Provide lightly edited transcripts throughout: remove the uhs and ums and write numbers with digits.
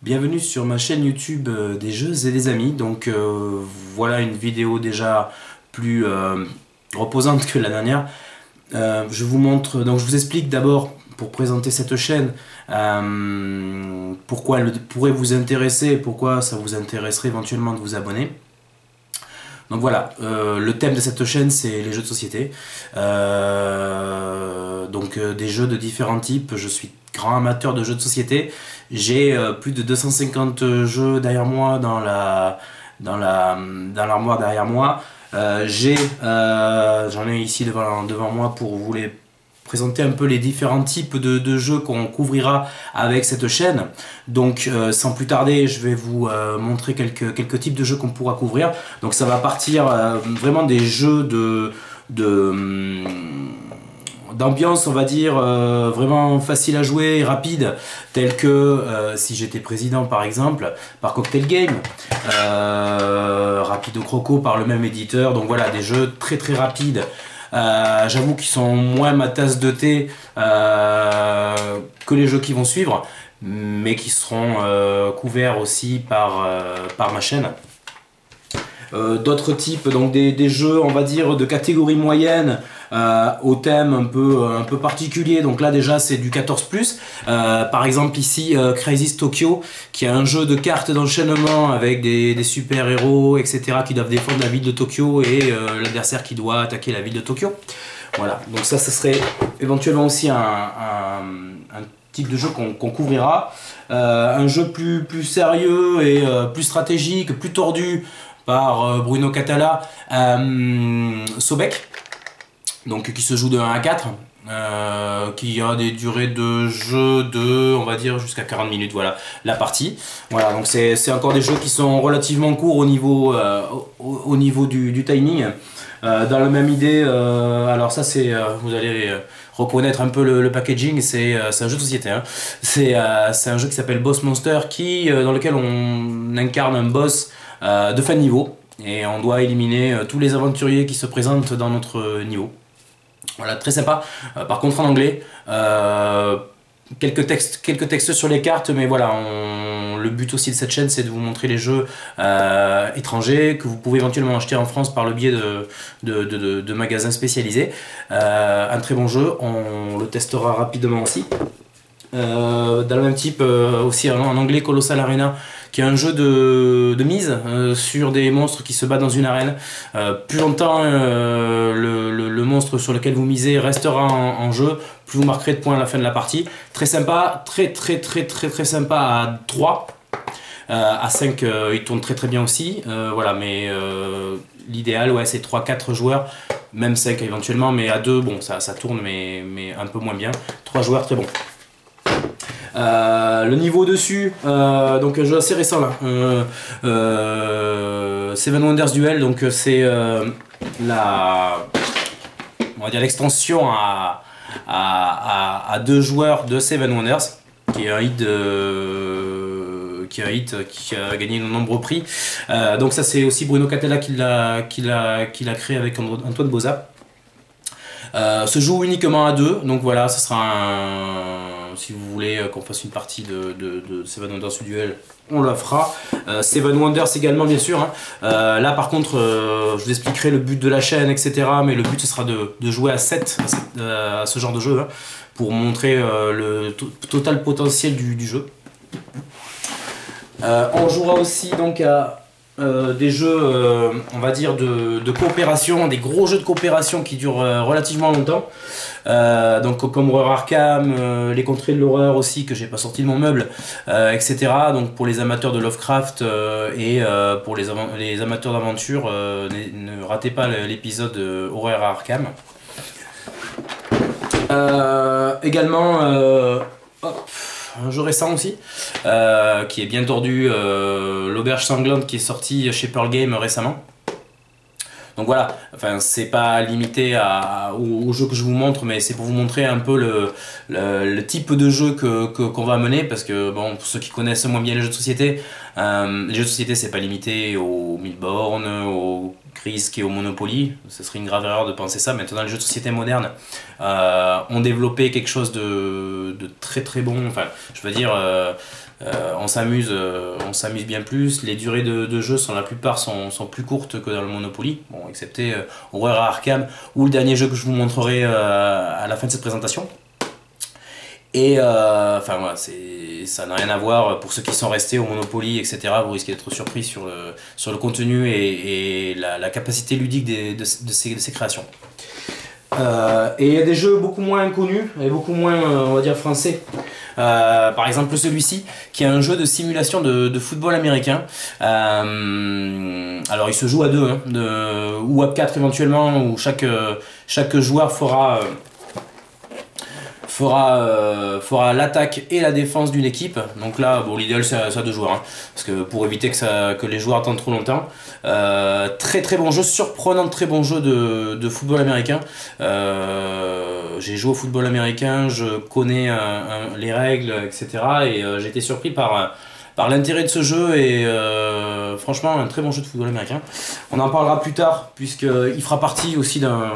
Bienvenue sur ma chaîne YouTube des jeux et des amis. Donc voilà une vidéo déjà plus reposante que la dernière. Je vous montre, donc je vous explique d'abord pour présenter cette chaîne pourquoi elle pourrait vous intéresser, pourquoi ça vous intéresserait éventuellement de vous abonner. Donc voilà, le thème de cette chaîne c'est les jeux de société. Donc des jeux de différents types. Je suis grand amateur de jeux de société. J'ai plus de 250 jeux derrière moi dans l'armoire derrière moi. J'en ai ici devant moi pour vous les présenter un peu les différents types de jeux qu'on couvrira avec cette chaîne. Donc sans plus tarder, je vais vous montrer quelques types de jeux qu'on pourra couvrir. Donc ça va partir vraiment des jeux d'ambiance, on va dire, vraiment facile à jouer et rapide, tels que si j'étais président par exemple, par Cocktail Game, Rapido Croco par le même éditeur. Donc voilà, des jeux très rapides. J'avoue qu'ils sont moins ma tasse de thé que les jeux qui vont suivre, mais qui seront couverts aussi par ma chaîne. D'autres types, donc des jeux on va dire de catégorie moyenne, au thème un peu particulier. Donc là déjà c'est du 14+. Par exemple ici Crisis Tokyo, qui est un jeu de cartes d'enchaînement avec des super héros etc qui doivent défendre la ville de Tokyo et l'adversaire qui doit attaquer la ville de Tokyo. Voilà, donc ça serait éventuellement aussi un type de jeu qu'on couvrira. Un jeu plus sérieux et plus stratégique, plus tordu, par Bruno Cathala, Sobek, donc qui se joue de 1 à 4, qui a des durées de jeu de, on va dire, jusqu'à 40 minutes, voilà, la partie. Voilà, donc c'est encore des jeux qui sont relativement courts au niveau du timing. Dans la même idée, alors ça c'est, vous allez reconnaître un peu le packaging, c'est un jeu de société, hein. C'est un jeu qui s'appelle Boss Monster, dans lequel on incarne un boss de fin de niveau et on doit éliminer tous les aventuriers qui se présentent dans notre niveau. Voilà, très sympa. Par contre en anglais, quelques textes sur les cartes, mais voilà, le but aussi de cette chaîne c'est de vous montrer les jeux étrangers que vous pouvez éventuellement acheter en France par le biais de magasins spécialisés. Un très bon jeu, on le testera rapidement aussi. Dans le même type aussi en anglais, Colossal Arena, qui est un jeu de mise sur des monstres qui se battent dans une arène. Plus longtemps le monstre sur lequel vous misez restera en jeu, plus vous marquerez de points à la fin de la partie. Très sympa, très sympa à 3. À 5 il tourne très bien aussi, voilà, mais l'idéal ouais, c'est 3-4 joueurs, même 5 éventuellement, mais à 2 bon ça tourne mais un peu moins bien. 3 joueurs très bon. Le niveau dessus, donc un jeu assez récent là, Seven Wonders Duel, donc c'est on va dire l'extension à 2 joueurs de Seven Wonders, qui est un hit qui a gagné de nombreux prix. Donc ça c'est aussi Bruno Cathala qui l'a créé avec Antoine Boza. Se joue uniquement à 2, donc voilà, ce sera si vous voulez qu'on fasse une partie de Seven Wonders Duel, on la fera. Seven Wonders également bien sûr, hein. Là par contre je vous expliquerai le but de la chaîne etc, mais le but ce sera de jouer à 7 à ce genre de jeu, hein, pour montrer le total potentiel du jeu. On jouera aussi donc à des jeux on va dire de coopération, des gros jeux de coopération qui durent relativement longtemps, donc comme Horror Arkham, les contrées de l'horreur aussi que j'ai pas sorti de mon meuble, etc. Donc pour les amateurs de Lovecraft et pour les amateurs d'aventure, ne ratez pas l'épisode Horror Arkham. Également hop, un jeu récent aussi, qui est bien tordu, l'Auberge Sanglante, qui est sorti chez Pearl Game récemment. Donc voilà, enfin c'est pas limité au jeu que je vous montre, mais c'est pour vous montrer un peu le type de jeu qu'on va mener, parce que bon, pour ceux qui connaissent moins bien les jeux de société c'est pas limité aux 1000 bornes, aux Risk et au Monopoly. Ce serait une grave erreur de penser ça. Maintenant les jeux de société modernes ont développé quelque chose de très bon, enfin je veux dire on s'amuse bien plus. Les durées de jeu la plupart sont plus courtes que dans le Monopoly, bon, excepté Horror à Arkham ou le dernier jeu que je vous montrerai à la fin de cette présentation. Et enfin voilà, ça n'a rien à voir. Pour ceux qui sont restés au Monopoly, etc., vous risquez d'être surpris sur le contenu et la capacité ludique de ces créations. Et il y a des jeux beaucoup moins connus et beaucoup moins, on va dire, français. Par exemple celui-ci, qui est un jeu de simulation de football américain. Alors il se joue à deux, hein, ou à 4 éventuellement, où chaque joueur fera l'attaque et la défense d'une équipe. Donc là, bon, l'idéal c'est à 2 joueurs, hein, parce que pour éviter que les joueurs attendent trop longtemps. Très très bon jeu, surprenant très bon jeu de football américain. J'ai joué au football américain, je connais les règles, etc. Et j'ai été surpris par l'intérêt de ce jeu et franchement un très bon jeu de football américain. On en parlera plus tard puisqu'il fera partie aussi d'un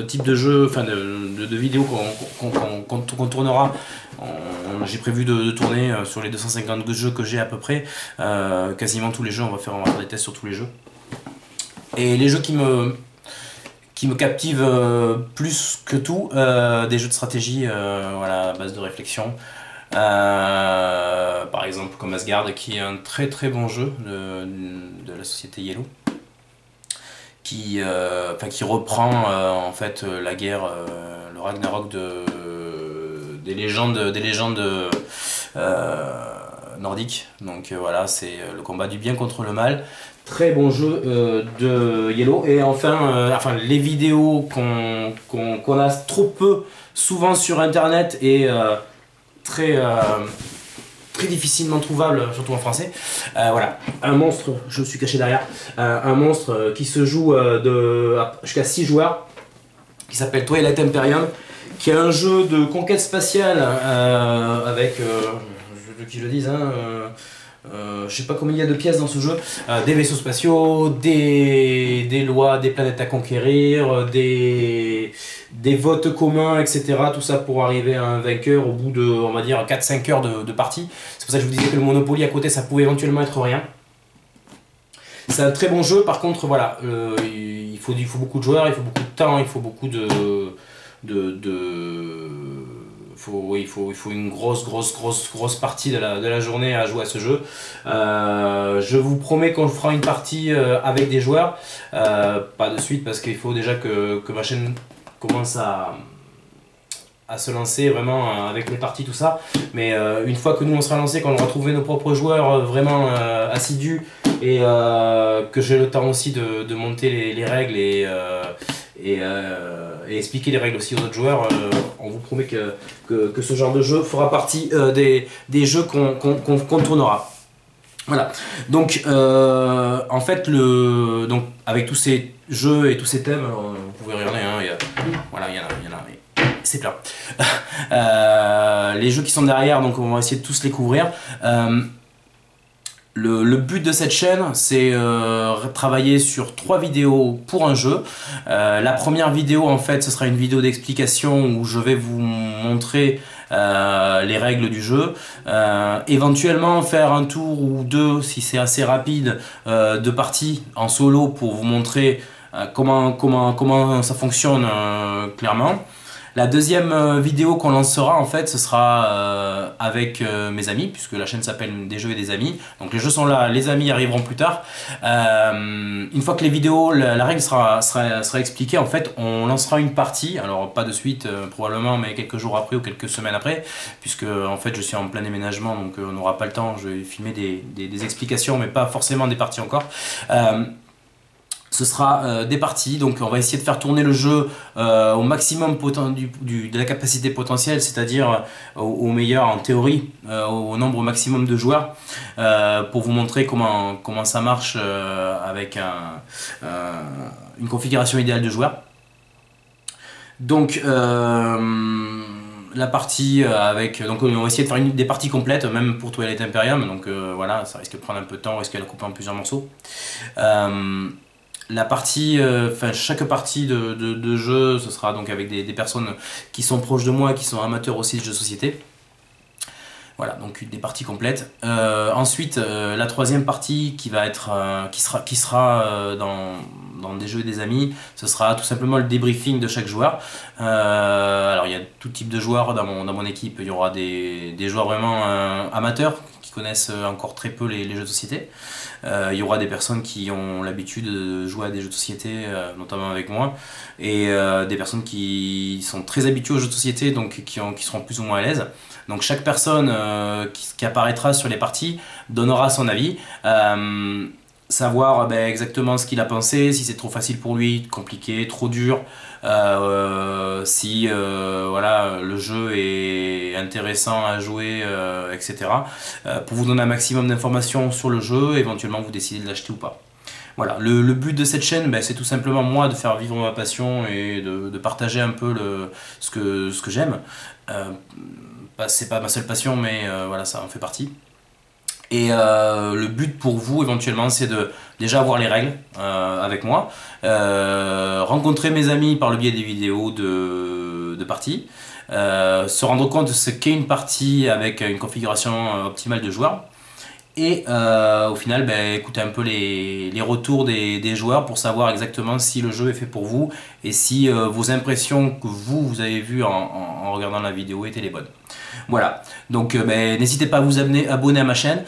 type de jeu, enfin de vidéo qu'on tournera. J'ai prévu de tourner sur les 250 jeux que j'ai à peu près. Quasiment tous les jeux, on va faire des tests sur tous les jeux. Et les jeux qui me captivent plus que tout, des jeux de stratégie, voilà, à base de réflexion. Par exemple comme Asgard, qui est un très très bon jeu de la société Yellow. Qui reprend en fait la guerre, le Ragnarok des légendes nordiques. Donc voilà, c'est le combat du bien contre le mal. Très bon jeu de Yellow. Et enfin, les vidéos qu'on a trop peu souvent sur internet et très difficilement trouvable, surtout en français. Voilà, un monstre, je me suis caché derrière, un monstre qui se joue jusqu'à 6 joueurs, qui s'appelle Twilight Imperium, qui est un jeu de conquête spatiale avec, qui je le dise, hein, je sais pas combien il y a de pièces dans ce jeu, des vaisseaux spatiaux, des lois, des planètes à conquérir, des votes communs, etc. Tout ça pour arriver à un vainqueur au bout de, on va dire, 4-5 heures de partie. C'est pour ça que je vous disais que le Monopoly à côté, ça pouvait éventuellement être rien. C'est un très bon jeu, par contre, voilà, il faut beaucoup de joueurs, il faut beaucoup de temps, il faut beaucoup il faut une grosse partie de la journée à jouer à ce jeu. Je vous promets qu'on fera une partie avec des joueurs, pas de suite parce qu'il faut déjà que ma chaîne commence à se lancer vraiment avec les parties, tout ça. Mais une fois que nous on sera lancé, qu'on aura trouvé nos propres joueurs vraiment assidus et que j'ai le temps aussi de monter les règles et expliquer les règles aussi aux autres joueurs, on vous promet que ce genre de jeu fera partie des jeux qu'on tournera. Voilà, donc en fait, donc, avec tous ces jeux et tous ces thèmes, vous pouvez regarder, hein, voilà, il y en a, c'est plein. Les jeux qui sont derrière, donc on va essayer de tous les couvrir. Le but de cette chaîne, c'est travailler sur 3 vidéos pour un jeu. La première vidéo, en fait, ce sera une vidéo d'explication où je vais vous montrer les règles du jeu. Éventuellement faire un tour ou 2, si c'est assez rapide, de partie en solo pour vous montrer comment ça fonctionne clairement. La deuxième vidéo qu'on lancera, en fait, ce sera avec mes amis, puisque la chaîne s'appelle Des jeux et des amis. Donc les jeux sont là, les amis arriveront plus tard. Une fois que les vidéos, la règle sera expliquée, en fait, on lancera une partie. Alors pas de suite probablement, mais quelques jours après ou quelques semaines après, puisque en fait je suis en plein déménagement, donc on n'aura pas le temps. Je vais filmer des explications, mais pas forcément des parties encore. Ce sera des parties, donc on va essayer de faire tourner le jeu au maximum de la capacité potentielle, c'est-à-dire au meilleur en théorie, au nombre maximum de joueurs, pour vous montrer comment ça marche avec une configuration idéale de joueurs. Donc la partie donc on va essayer de faire des parties complètes, même pour Twilight Imperium, donc voilà, ça risque de prendre un peu de temps, on risque de la couper en plusieurs morceaux. La partie, chaque partie de jeu, ce sera donc avec des personnes qui sont proches de moi, qui sont amateurs aussi de jeux de société. Voilà, donc des parties complètes. Ensuite, la troisième partie qui va être, qui sera dans des jeux et des amis, ce sera tout simplement le débriefing de chaque joueur. Alors il y a tout type de joueurs dans mon équipe. Il y aura des joueurs vraiment amateurs qui connaissent encore très peu les jeux de société. Il y aura des personnes qui ont l'habitude de jouer à des jeux de société, notamment avec moi, et des personnes qui sont très habituées aux jeux de société, donc qui seront plus ou moins à l'aise. Donc chaque personne qui apparaîtra sur les parties donnera son avis. Savoir exactement ce qu'il a pensé, si c'est trop facile pour lui, compliqué, trop dur, si voilà, le jeu est intéressant à jouer, etc. Pour vous donner un maximum d'informations sur le jeu, éventuellement vous décidez de l'acheter ou pas. Voilà, le but de cette chaîne, c'est tout simplement moi de faire vivre ma passion et de partager un peu ce que j'aime. C'est pas ma seule passion, mais voilà, ça en fait partie. Et le but pour vous éventuellement c'est de déjà voir les règles avec moi, rencontrer mes amis par le biais des vidéos de parties, se rendre compte de ce qu'est une partie avec une configuration optimale de joueurs. Et au final, écoutez un peu les retours des joueurs pour savoir exactement si le jeu est fait pour vous et si vos impressions que vous avez vues en regardant la vidéo étaient les bonnes. Voilà, donc n'hésitez pas à vous abonner à ma chaîne.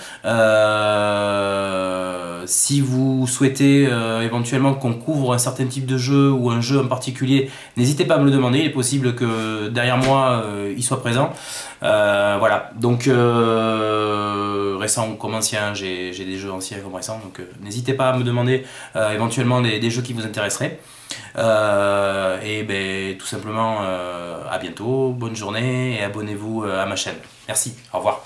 Si vous souhaitez éventuellement qu'on couvre un certain type de jeu ou un jeu en particulier, n'hésitez pas à me le demander. Il est possible que derrière moi, il soit présent. Voilà, donc récent ou comme ancien, j'ai des jeux anciens comme récents, donc n'hésitez pas à me demander éventuellement des jeux qui vous intéresseraient. Et tout simplement à bientôt, bonne journée et abonnez-vous à ma chaîne. Merci, au revoir.